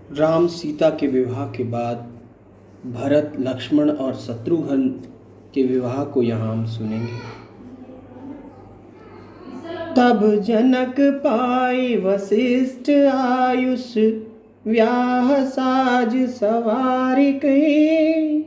राम सीता के विवाह के बाद भरत, लक्ष्मण और शत्रुघ्न के विवाह को यहाँ हम सुनेंगे। तब जनक पाए वशिष्ठ आयुष, व्याह साज सवारी कहे।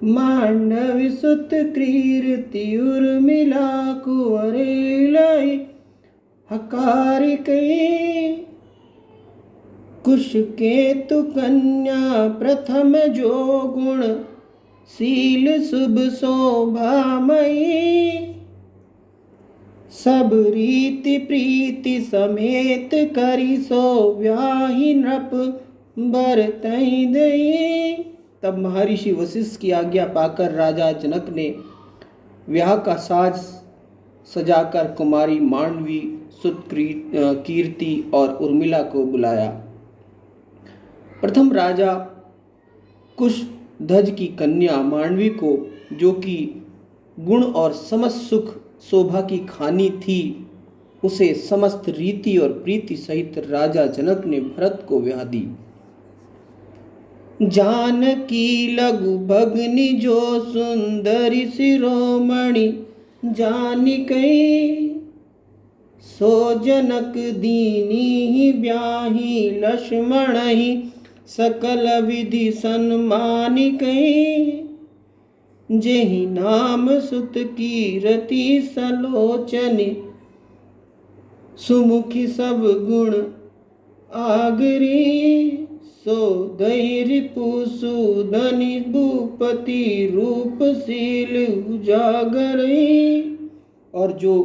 मांडव सुत कीर्ति उर्मिला कुंवरे लय हकारी कहे। कुश केतु कन्या प्रथम जो गुण, शील शुभ शोभामयी। सब रीति प्रीति समेत करी सो, व्याहि नृप बरतई दई। तब महर्षि वशिष्ठ की आज्ञा पाकर राजा जनक ने विवाह का साज सजाकर कुमारी मांडवी, सुत कीर्ति और उर्मिला को बुलाया। प्रथम राजा कुशध्वज की कन्या मांडवी को, जो कि गुण और समस्त सुख शोभा की खानी थी, उसे समस्त रीति और प्रीति सहित राजा जनक ने भरत को ब्याह दी। जानकी लघु भगनी जो सुंदरी शिरोमणि, जानिकै सो जनक दीनी ब्याही। लक्ष्मण ही सकल विधि सन्मानिकै, जेहि नाम सुत कीरति सलोचनि। सुमुखी सब गुण आगरी, सो धैर्य पुसुधनि भूपति रूपशील उजागरी। और जो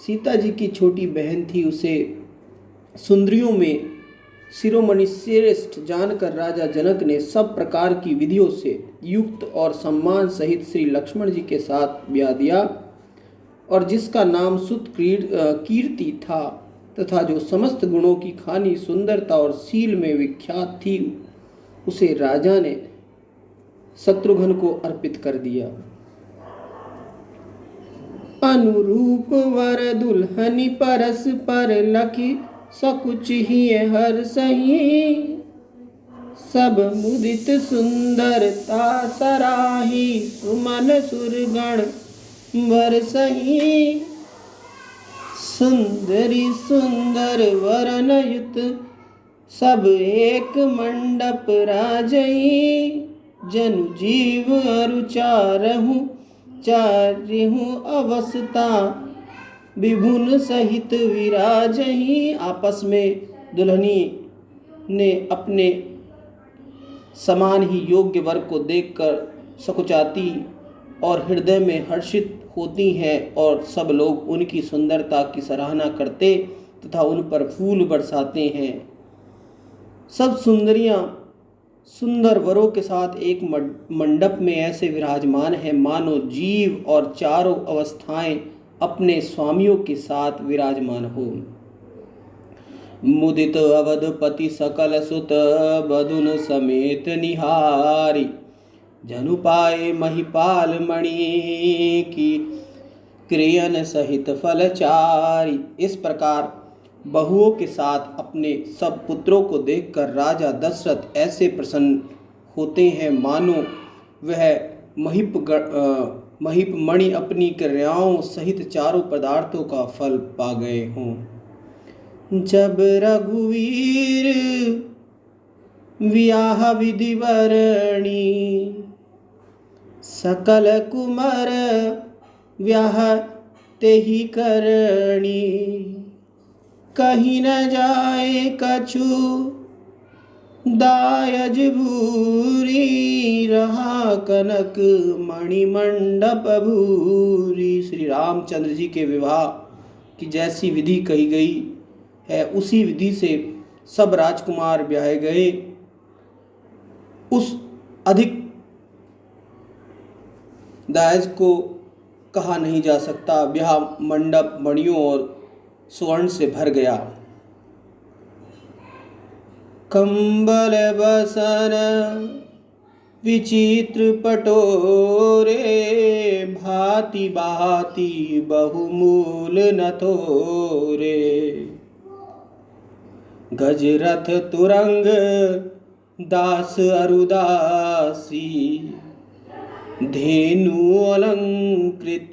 सीता जी की छोटी बहन थी, उसे सुंदरियों में शिरोमणि श्रेष्ठ जानकर राजा जनक ने सब प्रकार की विधियों से युक्त और सम्मान सहित श्री लक्ष्मण जी के साथ ब्याह दिया। और जिसका नाम सुत कीर्ति था तथा जो समस्त गुणों की खानी सुंदरता और शील में विख्यात थी, उसे राजा ने शत्रुघ्न को अर्पित कर दिया। अनुरूप वर दुल्हनी परस पर लखी, सकुच ही हर सही। सब मुदित सुंदरता सराही, सुमन सुरगण वर सही। सुंदरी सुंदर वरन युत, सब एक मंडप राजई। जनु जीव अरु चारहु अवस्था, विभुन सहित विराजही। आपस में दुल्हनी ने अपने समान ही योग्य वर को देखकर सकुचाती और हृदय में हर्षित होती हैं, और सब लोग उनकी सुंदरता की सराहना करते तथा उन पर फूल बरसाते हैं। सब सुंदरियां सुंदर वरों के साथ एक मंडप में ऐसे विराजमान हैं, मानो जीव और चारों अवस्थाएं अपने स्वामियों के साथ विराजमान हो। मुदित अवधपति सकल सुत, बधुन समेत निहारी। जनु पाए महिपाल मणि की, क्रियन सहित फलचारी। इस प्रकार बहुओं के साथ अपने सब पुत्रों को देखकर राजा दशरथ ऐसे प्रसन्न होते हैं, मानो वह महिप मणि अपनी क्रियाओं सहित चारों पदार्थों का फल पा गए हों। जब रघुवीर व्याह विधि वरणी, सकल कुमार व्याह तेहि करणी। कहीं न जाए कछु दायज भूरी, रहा कनक मणि मंडप भूरी। श्री रामचंद्र जी के विवाह की जैसी विधि कही गई है, उसी विधि से सब राजकुमार ब्याहे गए। उस अधिक दायज को कहा नहीं जा सकता। ब्याह मंडप मणियों और स्वर्ण से भर गया। कंबल बसन विचित्र पटोरे, भांति भांति बहुमूल नथोरे। गजरथ तुरंग दास अरुदासी, धेनु अलंकृत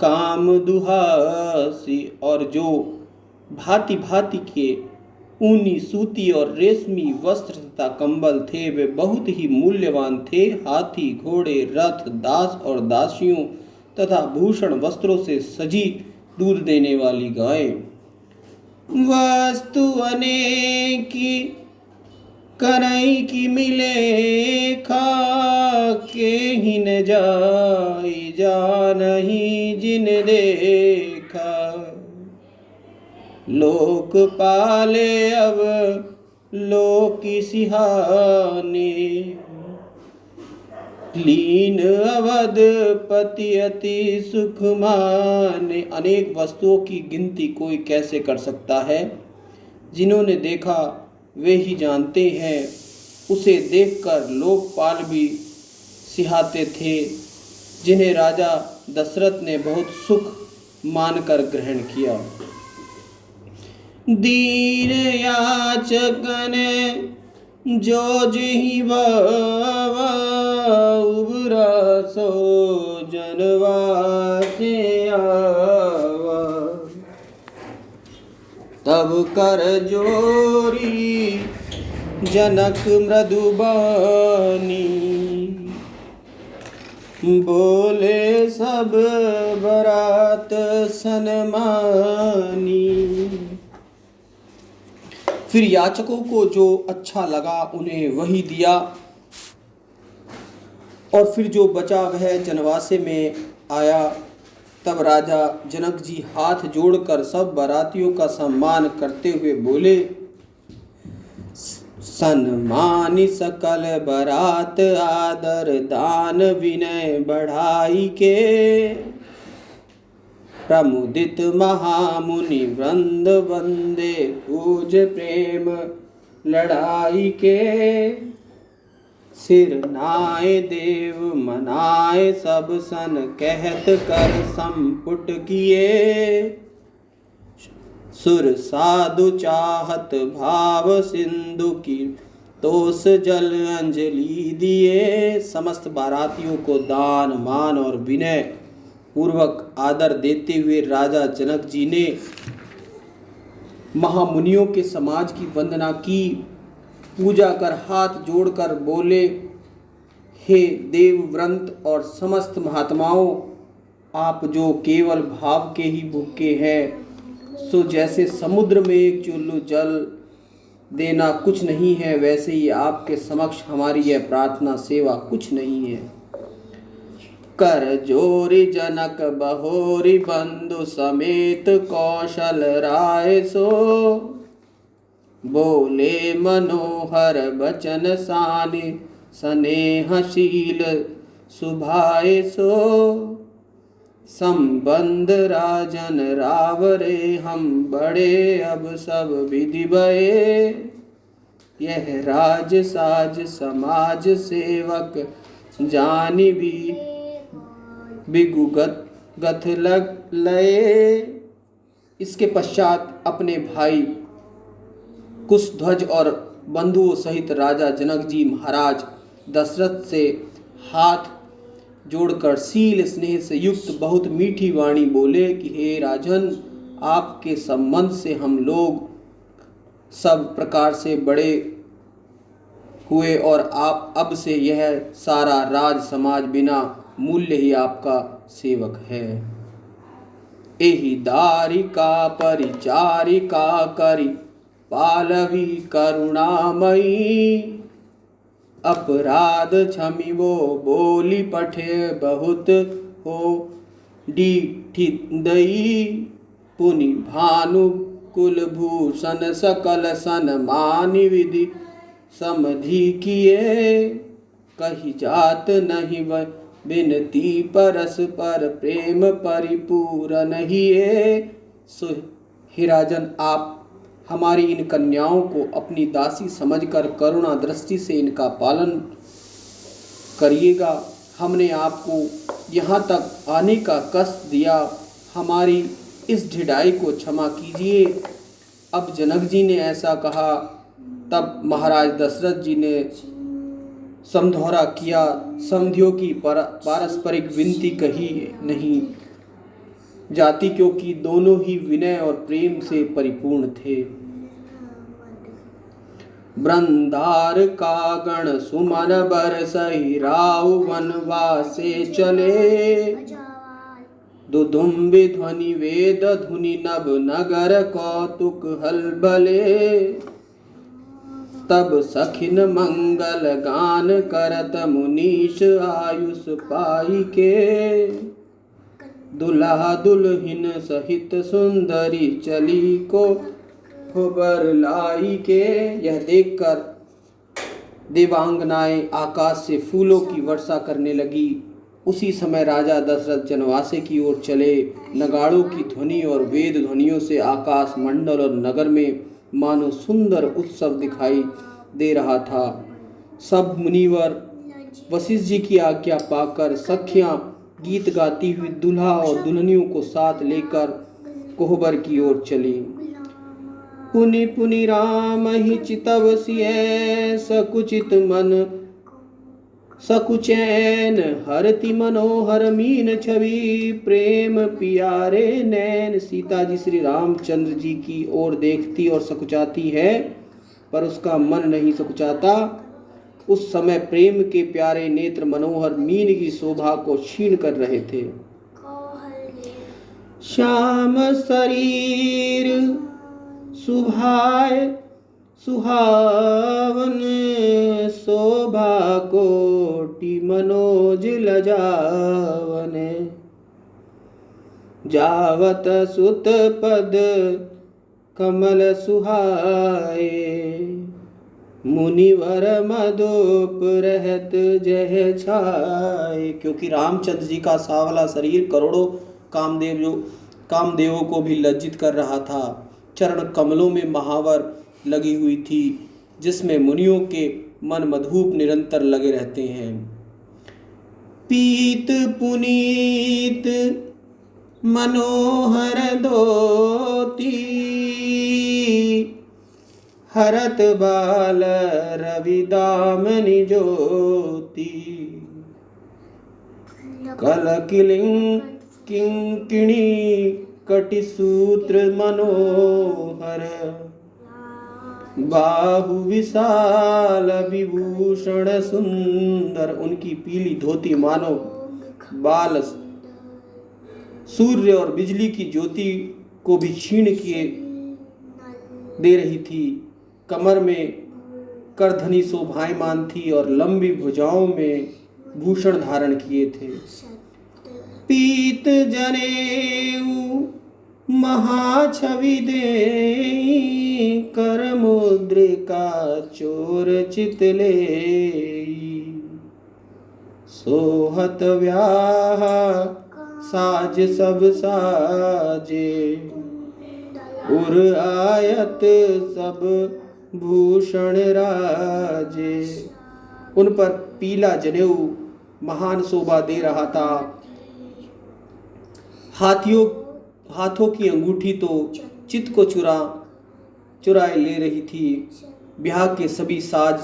काम दुहासी। और जो भांति भांति के ऊनी, सूती और रेशमी वस्त्र तथा कंबल थे वे बहुत ही मूल्यवान थे। हाथी, घोड़े, रथ, दास और दासियों तथा भूषण वस्त्रों से सजी दूध देने वाली गायें। वस्तु अनेकी करई की मिले, खा के ही न जाई जानही जिन देखा। लोक पाले अब लोक सिहाने, लीन अवधपति अति सुख माने। अनेक वस्तुओं की गिनती कोई कैसे कर सकता है, जिन्होंने देखा वे ही जानते हैं। उसे देखकर लोकपाल भी सिहाते थे, जिन्हें राजा दशरथ ने बहुत सुख मानकर ग्रहण किया। दीन याचकन जो जही बावा, उबरा सो जनवा से आवा। तब कर जोरी जनक मृदुबानी, बोले सब बरात सनमानी। फिर याचकों को जो अच्छा लगा उन्हें वही दिया, और फिर जो बचा वह जनवासे में आया। तब राजा जनक जी हाथ जोड़कर सब बारातियों का सम्मान करते हुए बोले, सन्मानि सकल बरात आदर दान विनय बढ़ाई के। प्रमुदित महामुनि वृंद वंदे पूज प्रेम लड़ाई के। सिर नाय देव मनाए सब सन कहत कर संपुट किए। सुर साधु चाहत भाव सिंधु की तोस जल अंजलि दिए। समस्त बारातियों को दान मान और विनय पूर्वक आदर देते हुए राजा जनक जी ने महामुनियों के समाज की वंदना की। पूजा कर हाथ जोड़कर बोले, हे देवव्रत और समस्त महात्माओं, आप जो केवल भाव के ही भूखे हैं, सो जैसे समुद्र में एक चुल्लू जल देना कुछ नहीं है, वैसे ही आपके समक्ष हमारी यह प्रार्थना सेवा कुछ नहीं है। कर जोरी जनक बहोरी बंधु समेत कौशल राय सो। बोले मनोहर बचन सानि स्नेहशील सुभाए सो। संबंध राजन रावरे हम बड़े अब सब विधि भये। यह राज साज समाज सेवक जानी भी बिगुगत गथ लग लये। इसके पश्चात अपने भाई कुशध्वज और बंधुओं सहित राजा जनक जी महाराज दशरथ से हाथ जोड़कर शील स्नेह से युक्त बहुत मीठी वाणी बोले कि हे राजन, आपके संबंध से हम लोग सब प्रकार से बड़े हुए और आप अब से यह सारा राज समाज बिना मूल्य ही आपका सेवक है। एहि दारिका परिचारिका करी पालवी करुणामयी। अपराध क्षमि वो बोली पठे बहुत हो डीठी दई। पुनि भानु कुलभूषण सकल सन्मानि विधि समधि किए। कही जात नहीं बिनती परस्पर प्रेम परिपूर्ण हिए। सो हे राजन, आप हमारी इन कन्याओं को अपनी दासी समझकर करुणा दृष्टि से इनका पालन करिएगा। हमने आपको यहाँ तक आने का कष्ट दिया, हमारी इस ढिठाई को क्षमा कीजिए। अब जनक जी ने ऐसा कहा, तब महाराज दशरथ जी ने समझौता किया, समधियों की पारस्परिक विनती कही नहीं जाती, क्योंकि दोनों ही विनय और प्रेम से परिपूर्ण थे। वृंदार का गण सुमन बरसहि राव वनवासे चले, दुदुम्बि ध्वनि वेद धुनि नभ नगर कौतुक हलबले। तब सखिन मंगल गान करत मुनीश आयुष पाई के, दुल्हा दुल्हिन सहित सुंदरी चली को खबर लाई के। यह देखकर देवांगनाएं आकाश से फूलों की वर्षा करने लगी। उसी समय राजा दशरथ जनवासे की ओर चले। नगाड़ों की ध्वनि और वेद ध्वनियों से आकाश मंडल और नगर में मानो सुंदर उत्सव दिखाई दे रहा था। सब मुनिवर वशिष्ठ जी की आज्ञा पाकर सखियां गीत गाती हुई दुल्हा और दुल्हनियों को साथ लेकर कोहबर की ओर चली। पुनि पुनि राम ही चितव सिय सकुचित मन सकुचैन, हरति मनोहर मीन छवि प्रेम पियारे नैन। सीता जी श्री रामचंद्र जी की ओर देखती और सकुचाती है, पर उसका मन नहीं सकुचाता। उस समय प्रेम के प्यारे नेत्र मनोहर मीन की शोभा को क्षीण कर रहे थे। श्याम शरीर सुभाए सुहावन, शोभा कोटि मनोज लजावन। जावत सुत पद कमल सुहाए, मुनिवर मधुप रहत जय छाए। क्योंकि रामचंद्र जी का सांवला शरीर करोड़ों कामदेवों को भी लज्जित कर रहा था। चरण कमलों में महावर लगी हुई थी, जिसमें मुनियों के मन मधुप निरंतर लगे रहते हैं। पीत पुनीत मनोहर धोती, हरत बाल रवि दामनि ज्योति। कल किलिंग किंकिणी कटिसूत्र मनोहर, बाहु विशाल विभूषण सुंदर। उनकी पीली धोती मानो बाल सूर्य और बिजली की ज्योति को भी क्षीण किए दे रही थी। कमर में करधनी शोभायमान थी और लंबी भुजाओं में भूषण धारण किए थे। पीत जनेऊ महाछवि देई, कर मुद्रिका चोर चितले। सोहत व्याह साज सब साजे, उर आयत सब भूषण राजे। उन पर पीला जनेऊ महान शोभा दे रहा था। हाथों की अंगूठी तो चित्त को चुराए ले रही थी। ब्याह के सभी साज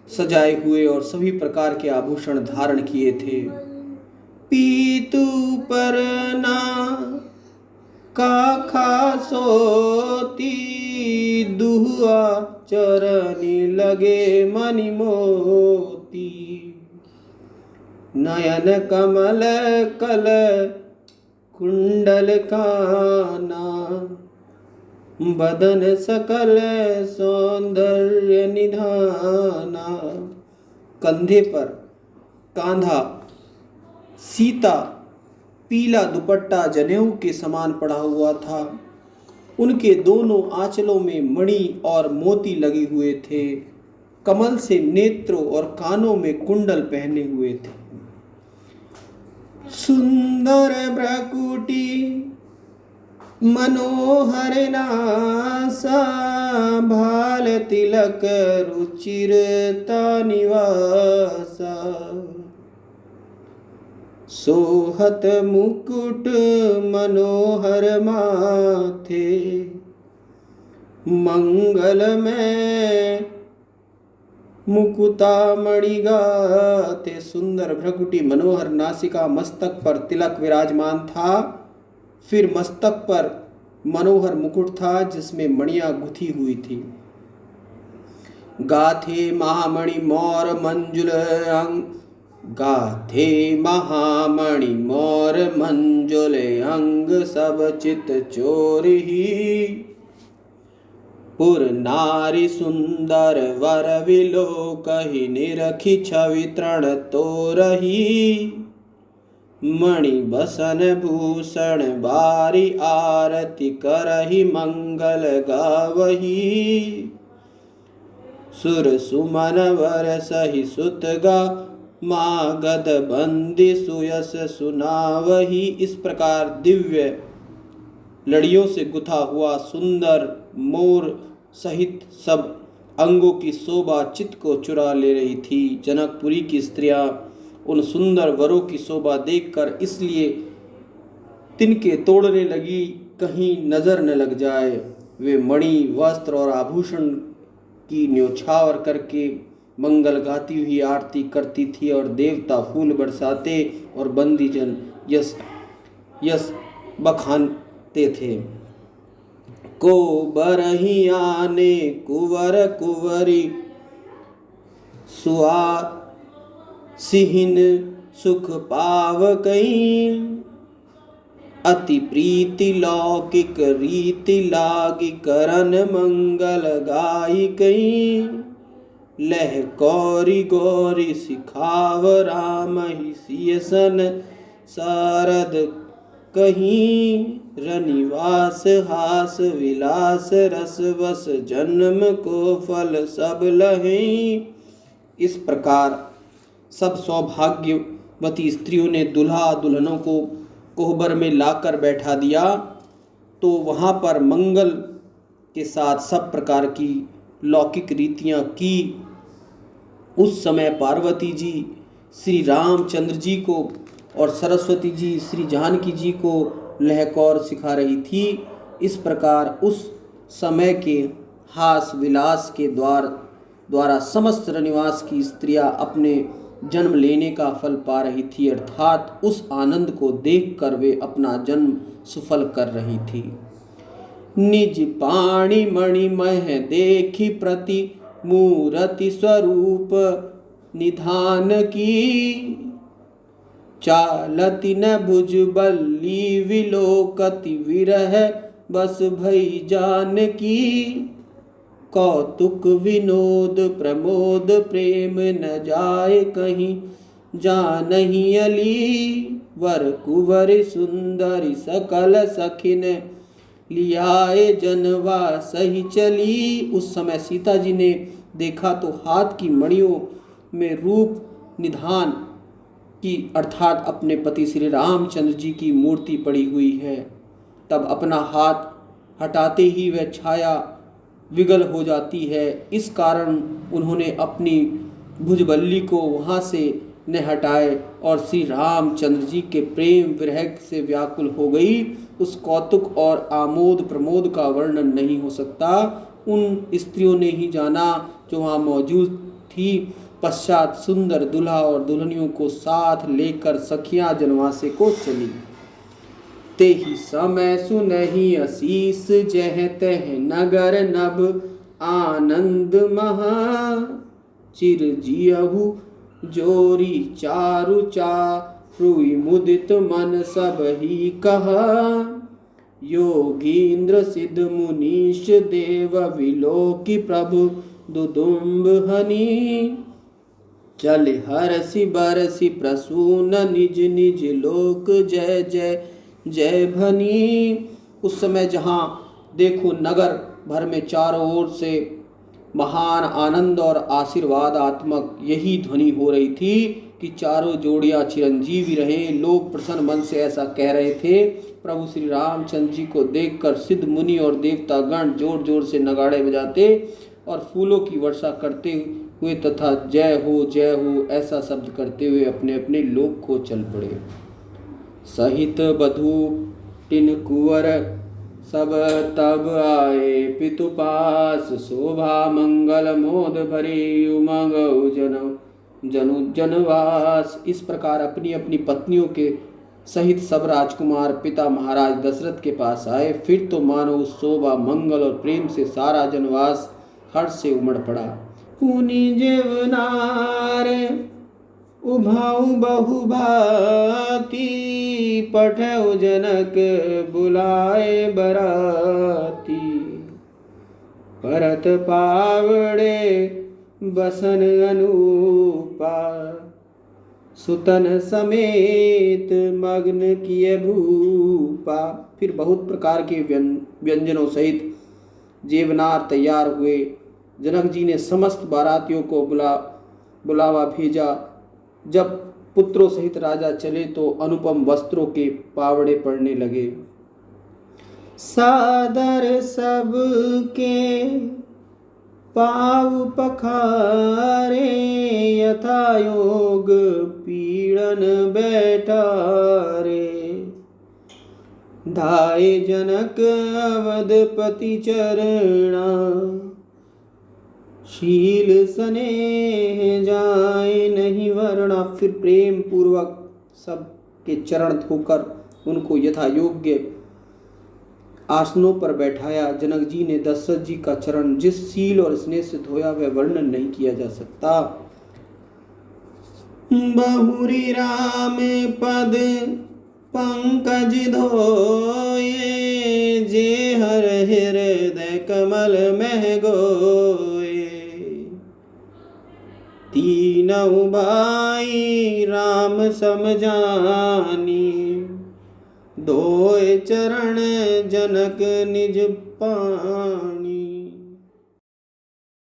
सजाए हुए और सभी प्रकार के आभूषण धारण किए थे। पीतु पर ना काखा सोती, दुहुआ चरनी लगे मणि मोती। नयन कमल कल कुंडल काना, बदन सकल सौंदर्य निधाना। कंधे पर कांधा सीता पीला दुपट्टा जनेऊ के समान पड़ा हुआ था। उनके दोनों आंचलों में मणि और मोती लगे हुए थे। कमल से नेत्रों और कानों में कुंडल पहने हुए थे। सुंदर भ्रकुटी मनोहर नासा, भाल तिलक रुचिरता निवासा। सोहत मुकुट मनोहर माथे, मंगल में मुकुता मणिगाते। सुंदर भ्रकुटी, मनोहर नासिका, मस्तक पर तिलक विराजमान था। फिर मस्तक पर मनोहर मुकुट था जिसमें मणियां गुथी हुई थी। गाथे महामणि मोर मंजुल अंग, गाथे महामणि मोर मंजुल अंग, सब चित चोर ही। पुर नारी सुंदर वर विलोकहि, निरखी छवि तृण तोरहि। मणि बसन भूषण बारी, आरती करहि मंगल गावहि। सुर सुमन वर सहि सुत गा, मागध बंदी सुयस सुनावहि। इस प्रकार दिव्य लड़ियों से गुथा हुआ सुंदर मोर सहित सब अंगों की शोभा चित्त को चुरा ले रही थी। जनकपुरी की स्त्रियां उन सुंदर वरों की शोभा देखकर इसलिए तिनके तोड़ने लगी, कहीं नजर न लग जाए। वे मणि, वस्त्र और आभूषण की न्योछावर करके मंगल गाती हुई आरती करती थी और देवता फूल बरसाते और बंदीजन यश यश बखानते थे। को बरही आने कुंवर कुंवरी, सुआ सिहिन सुख पाव कहीं। अति प्रीति लौकिक रीति लागी, करन मंगल गाई कहीं। लह कौरी गौरी सिखाव, राम ही सियसन शारद कहीं। रनिवास हास विलास, रस बस जन्म को फल सब लहीं। इस प्रकार सब सौभाग्यवती स्त्रियों ने दुल्हा दुल्हनों को कोहबर में लाकर बैठा दिया। तो वहाँ पर मंगल के साथ सब प्रकार की लौकिक रीतियाँ की। उस समय पार्वती जी श्री रामचंद्र जी को और सरस्वती जी श्री जानकी जी को लहकौर सिखा रही थी। इस प्रकार उस समय के हास विलास के द्वारा समस्त रनिवास की स्त्रियां अपने जन्म लेने का फल पा रही थी, अर्थात उस आनंद को देखकर वे अपना जन्म सफल कर रही थी। निज पाणी मणि मह देखी, प्रति मूर्ति स्वरूप निधान की। चालति न भुज बल्ली, विलोकति विरह बस भई जान की। कौतुक विनोद प्रमोद, प्रेम न जाए कहीं जानहि अली। वर कुंवर सुंदरी सकल सखिन, लियाए जनवा सही चली। उस समय सीता जी ने देखा तो हाथ की मणियों में रूप निधान की अर्थात अपने पति श्री रामचंद्र जी की मूर्ति पड़ी हुई है। तब अपना हाथ हटाते ही वह छाया विगल हो जाती है। इस कारण उन्होंने अपनी भुजबल्ली को वहाँ से न हटाए और श्री रामचंद्र जी के प्रेम विरह से व्याकुल हो गई। उस कौतुक और आमोद प्रमोद का वर्णन नहीं हो सकता। उन स्त्रियों ने ही जाना जो वहाँ मौजूद थी। पश्चात सुंदर दूल्हा और दुल्हनियों को साथ लेकर सखियां जनवासे को चली। ते ही समय सुनहि असीस, जह तह नगर नभ आनंद महा। चिर जियहु जोरी चारु चारुई, मुदित मन सब ही कहा। योगींद्र सिद्ध मुनीश देव, विलोकी प्रभु दुदुम्ब हनी। चल हरसि बरसि प्रसून, निज निज लोक जय जय जय भनी। उस समय जहाँ देखो नगर भर में चारों ओर से महान आनंद और आशीर्वादात्मक यही ध्वनि हो रही थी कि चारों जोड़ियां चिरंजीवी रहे। लोग प्रसन्न मन से ऐसा कह रहे थे। प्रभु श्री रामचंद्र जी को देखकर सिद्ध मुनि और देवता गण जोर जोर से नगाड़े बजाते और फूलों की वर्षा करते हुए तथा जय हो ऐसा शब्द करते हुए अपने अपने लोक को चल पड़े। सहित बधू टिन कुंवर सब तब आए पितु पास, शोभा मंगल मोद भरी, उमंग जनु जनवास। इस प्रकार अपनी अपनी पत्नियों के सहित सब राजकुमार पिता महाराज दशरथ के पास आए। फिर तो मानो उस शोभा मंगल और प्रेम से सारा जनवास हर्ष से उमड़ पड़ा। पुनि जेवनार उभाऊ बहु भाती, पठौ जनक बुलाए बराती। परत पावड़े बसन अनूपा, सुतन समेत मग्न किए भूपा। फिर बहुत प्रकार के व्यंजनों सहित जेवनार तैयार हुए। जनक जी ने समस्त बारातियों को बुलावा भेजा। जब पुत्रों सहित राजा चले तो अनुपम वस्त्रों के पावड़े पड़ने लगे। सादर सबके पाव पखारे, यथा योग पीड़न बैठारे। धाये जनक अवधपति चरणा, शील स्नेह जाए नहीं वर्णा। फिर प्रेम पूर्वक सबके चरण धोकर उनको यथा योग्य आसनों पर बैठाया। जनक जी ने दशरथ जी का चरण जिस शील और स्नेह से धोया वह वर्णन नहीं किया जा सकता। बहुरी राम पद पंकज धोए, जे हर हृदय कमल मह गोए। तीनों भाई राम समझानी, धोए चरण जनक निज पानी।